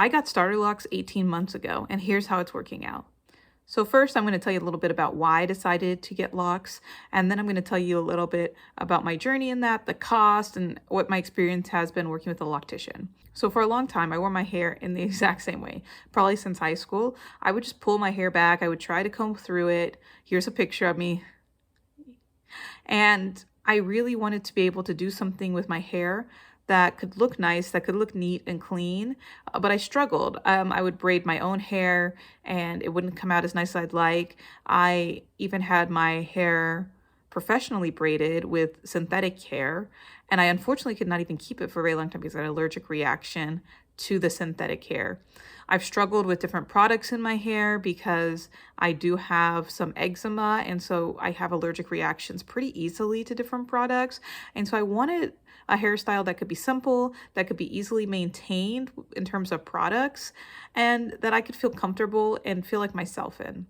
I got starter locks 18 months ago, and here's how it's working out. So first, I'm going to tell you a little bit about why I decided to get locks, and then I'm going to tell you a little bit about my journey in that, the cost, and what my experience has been working with a loctician. So for a long time, I wore my hair in the exact same way, probably since high school. I would just pull my hair back. I would try to comb through it. Here's a picture of me. And I really wanted to be able to do something with my hair that could look nice, that could look neat and clean, but I struggled. I would braid my own hair and it wouldn't come out as nice as I'd like. I even had my hair professionally braided with synthetic hair, and I unfortunately could not even keep it for a very long time because I had an allergic reaction to the synthetic hair. I've struggled with different products in my hair because I do have some eczema, and so I have allergic reactions pretty easily to different products. And so I wanted a hairstyle that could be simple, that could be easily maintained in terms of products, and that I could feel comfortable and feel like myself in.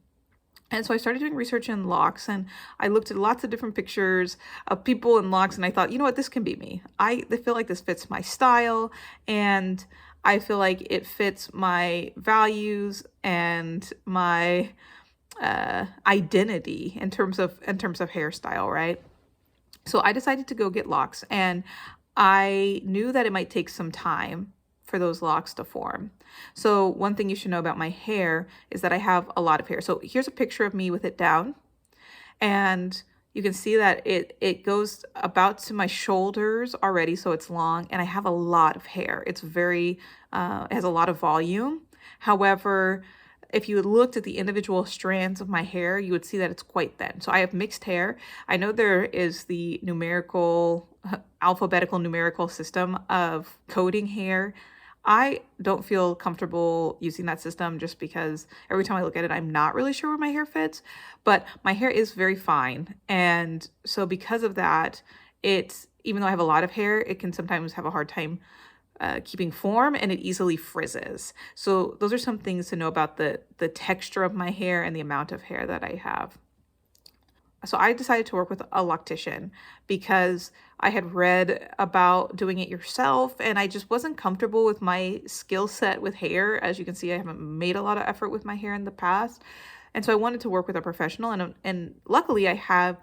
And so I started doing research in locks, and I looked at lots of different pictures of people in locks, and I thought, you know what, this can be me. I feel like this fits my style, and I feel like it fits my values and my identity in terms of hairstyle, right? So I decided to go get locks, and I knew that it might take some time for those locks to form. So one thing you should know about my hair is that I have a lot of hair. So here's a picture of me with it down, and you can see that it goes about to my shoulders already, so it's long, and I have a lot of hair. It's very, it has a lot of volume. However, if you looked at the individual strands of my hair, you would see that it's quite thin. So I have mixed hair. I know there is the alphabetical numerical system of coding hair. I don't feel comfortable using that system just because every time I look at it, I'm not really sure where my hair fits, but my hair is very fine. And so because of that, even though I have a lot of hair, it can sometimes have a hard time keeping form, and it easily frizzes. So those are some things to know about the texture of my hair and the amount of hair that I have. So I decided to work with a loctician because I had read about doing it yourself, and I just wasn't comfortable with my skill set with hair. As you can see, I haven't made a lot of effort with my hair in the past. And so I wanted to work with a professional, and luckily I had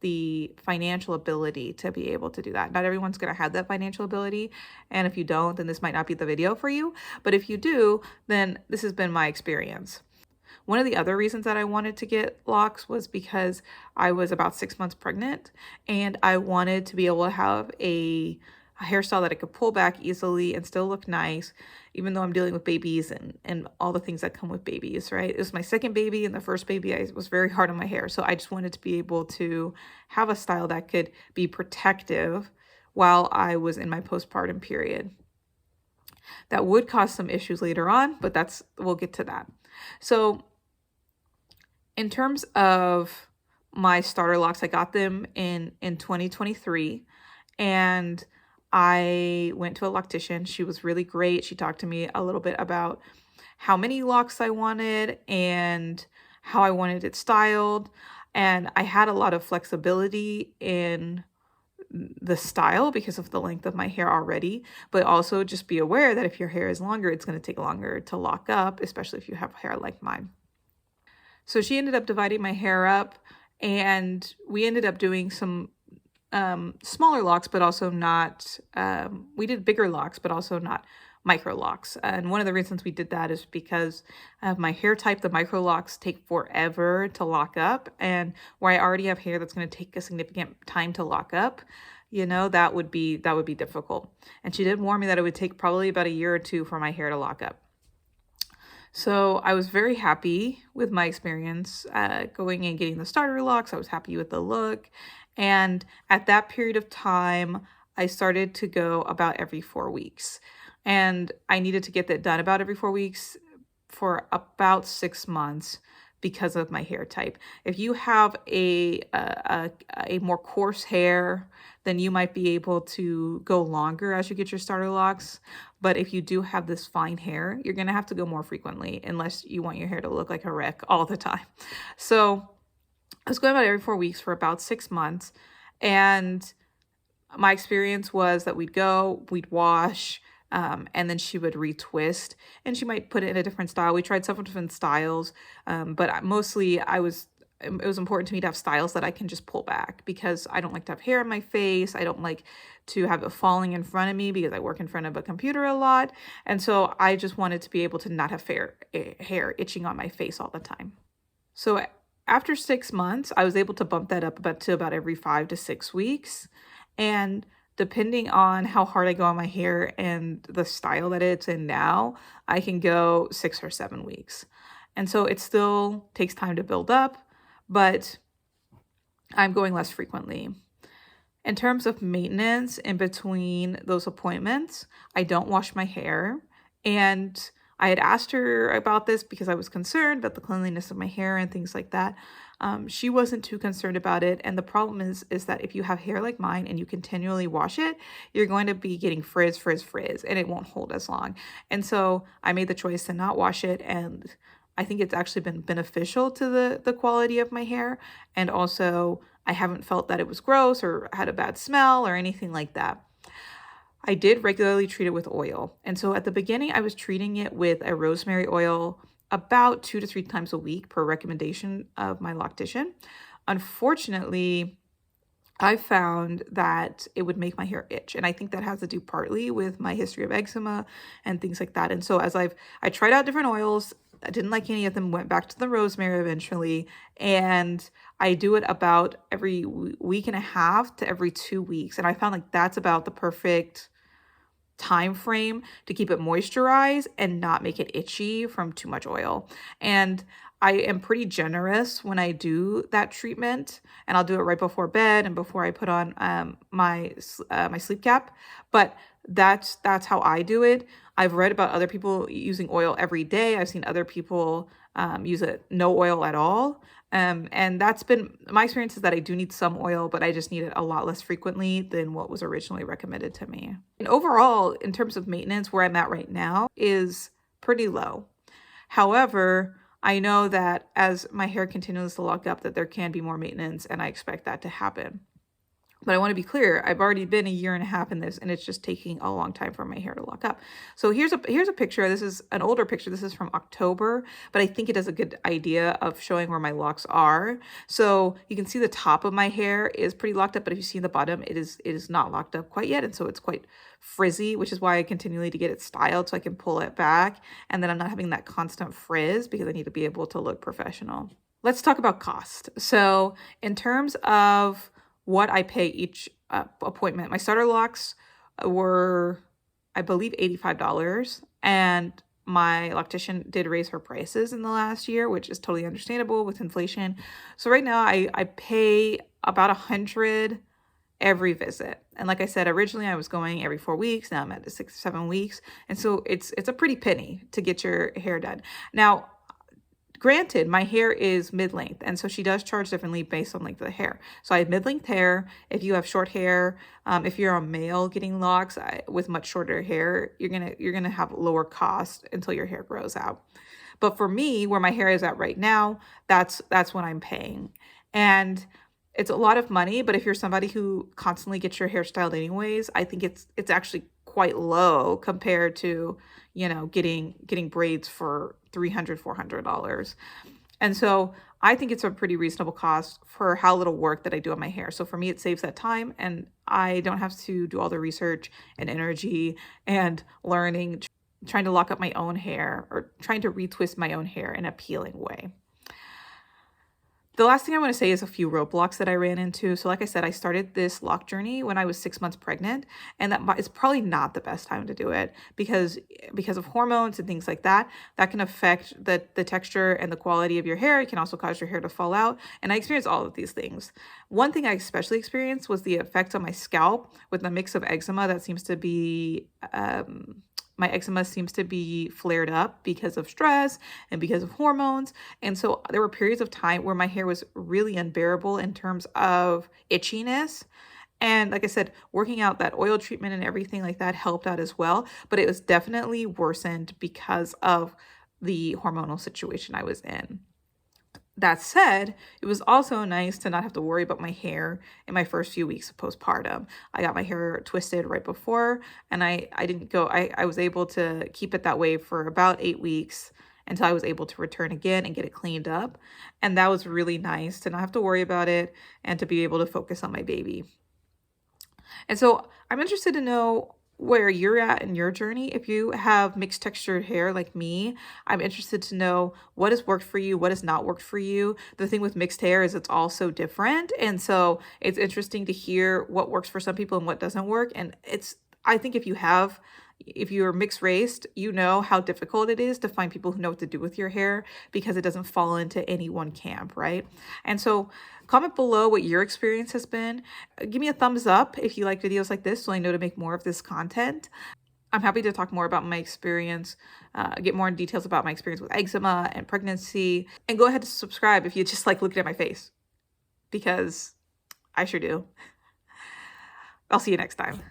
the financial ability to be able to do that. Not everyone's going to have that financial ability, and if you don't, then this might not be the video for you. But if you do, then this has been my experience. One of the other reasons that I wanted to get locks was because I was about 6 months pregnant, and I wanted to be able to have a hairstyle that I could pull back easily and still look nice, even though I'm dealing with babies and all the things that come with babies, right? It was my second baby, and the first baby, I was very hard on my hair. So I just wanted to be able to have a style that could be protective while I was in my postpartum period. That would cause some issues later on, but we'll get to that. So in terms of my starter locks, I got them in 2023, and I went to a loctician. She was really great. She talked to me a little bit about how many locks I wanted and how I wanted it styled. And I had a lot of flexibility in the style because of the length of my hair already, but also just be aware that if your hair is longer, it's going to take longer to lock up, especially if you have hair like mine. So she ended up dividing my hair up, and we ended up doing some smaller locks, but also not, we did bigger locks, but also not micro locks. And one of the reasons we did that is because of my hair type. The micro locks take forever to lock up, and where I already have hair that's going to take a significant time to lock up, that would be difficult. And she did warn me that it would take probably about a year or two for my hair to lock up. So I was very happy with my experience going and getting the starter locks. I was happy with the look. And at that period of time, I started to go about every 4 weeks. And I needed to get that done about every 4 weeks for about 6 months because of my hair type. If you have a more coarse hair, then you might be able to go longer as you get your starter locks. But if you do have this fine hair, you're gonna have to go more frequently unless you want your hair to look like a wreck all the time. So I was going about every 4 weeks for about 6 months. And my experience was that we'd wash, And then she would retwist and she might put it in a different style. We tried several different styles, but mostly it was important to me to have styles that I can just pull back because I don't like to have hair in my face. I don't like to have it falling in front of me because I work in front of a computer a lot. And so I just wanted to be able to not have hair itching on my face all the time. So after 6 months, I was able to bump that up to about every 5 to 6 weeks. And depending on how hard I go on my hair and the style that it's in now, I can go 6 or 7 weeks. And so it still takes time to build up, but I'm going less frequently. In terms of maintenance in between those appointments, I don't wash my hair. And I had asked her about this because I was concerned about the cleanliness of my hair and things like that. She wasn't too concerned about it. And the problem is that if you have hair like mine and you continually wash it, you're going to be getting frizz, and it won't hold as long. And so I made the choice to not wash it. And I think it's actually been beneficial to the quality of my hair. And also, I haven't felt that it was gross or had a bad smell or anything like that. I did regularly treat it with oil. And so at the beginning, I was treating it with a rosemary oil about 2 to 3 times a week per recommendation of my loctician. Unfortunately, I found that it would make my hair itch. And I think that has to do partly with my history of eczema and things like that. And so I tried out different oils, I didn't like any of them, went back to the rosemary eventually. And I do it about every week and a half to every 2 weeks. And I found like that's about the perfect time frame to keep it moisturized and not make it itchy from too much oil. And I am pretty generous when I do that treatment, and I'll do it right before bed and before I put on my sleep cap. But that's how I do it. I've read about other people using oil every day. I've seen other people use it no oil at all. And that's been my experience, is that I do need some oil, but I just need it a lot less frequently than what was originally recommended to me. And overall, in terms of maintenance, where I'm at right now is pretty low. However, I know that as my hair continues to lock up, that there can be more maintenance, and I expect that to happen. But I want to be clear, I've already been 1.5 years in this, and it's just taking a long time for my hair to lock up. So here's a picture. This is an older picture. This is from October, but I think it does a good idea of showing where my locks are. So you can see the top of my hair is pretty locked up, but if you see the bottom, it is not locked up quite yet. And so it's quite frizzy, which is why I continually to get it styled so I can pull it back. And then I'm not having that constant frizz because I need to be able to look professional. Let's talk about cost. So in terms of what I pay each appointment, my starter locks were, I believe, $85, and my loctician did raise her prices in the last year, which is totally understandable with inflation. So right now I pay about $100 every visit. And like I said, originally I was going every 4 weeks. Now I'm at 6 or 7 weeks. And so it's a pretty penny to get your hair done. Now, granted, my hair is mid-length, and so she does charge differently based on length of the hair. So I have mid-length hair. If you have short hair, if you're a male getting locks with much shorter hair, you're gonna have lower cost until your hair grows out. But for me, where my hair is at right now, that's what I'm paying. And it's a lot of money, but if you're somebody who constantly gets your hair styled anyways, I think it's actually quite low compared to, getting braids for $300, $400. And so I think it's a pretty reasonable cost for how little work that I do on my hair. So for me, it saves that time, and I don't have to do all the research and energy and learning, trying to lock up my own hair or trying to retwist my own hair in an appealing way. The last thing I want to say is a few roadblocks that I ran into. So like I said, I started this lock journey when I was 6 months pregnant, and that is probably not the best time to do it because of hormones and things like that. That can affect the texture and the quality of your hair. It can also cause your hair to fall out. And I experienced all of these things. One thing I especially experienced was the effects on my scalp with the mix of eczema that seems to be my eczema seems to be flared up because of stress and because of hormones. And so there were periods of time where my hair was really unbearable in terms of itchiness. And like I said, working out that oil treatment and everything like that helped out as well. But it was definitely worsened because of the hormonal situation I was in. That said, it was also nice to not have to worry about my hair in my first few weeks of postpartum. I got my hair twisted right before, and I didn't go, I was able to keep it that way for about 8 weeks until I was able to return again and get it cleaned up. And that was really nice to not have to worry about it and to be able to focus on my baby. And so I'm interested to know where you're at in your journey. If you have mixed textured hair like me, I'm interested to know what has worked for you, what has not worked for you. The thing with mixed hair is it's all so different. And so it's interesting to hear what works for some people and what doesn't work. And I think if you're mixed raced, you know how difficult it is to find people who know what to do with your hair because it doesn't fall into any one camp, right? And so comment below what your experience has been. Give me a thumbs up if you like videos like this so I know to make more of this content. I'm happy to talk more about my experience, get more details about my experience with eczema and pregnancy. And go ahead to subscribe if you just like looking at my face, because I sure do. I'll see you next time.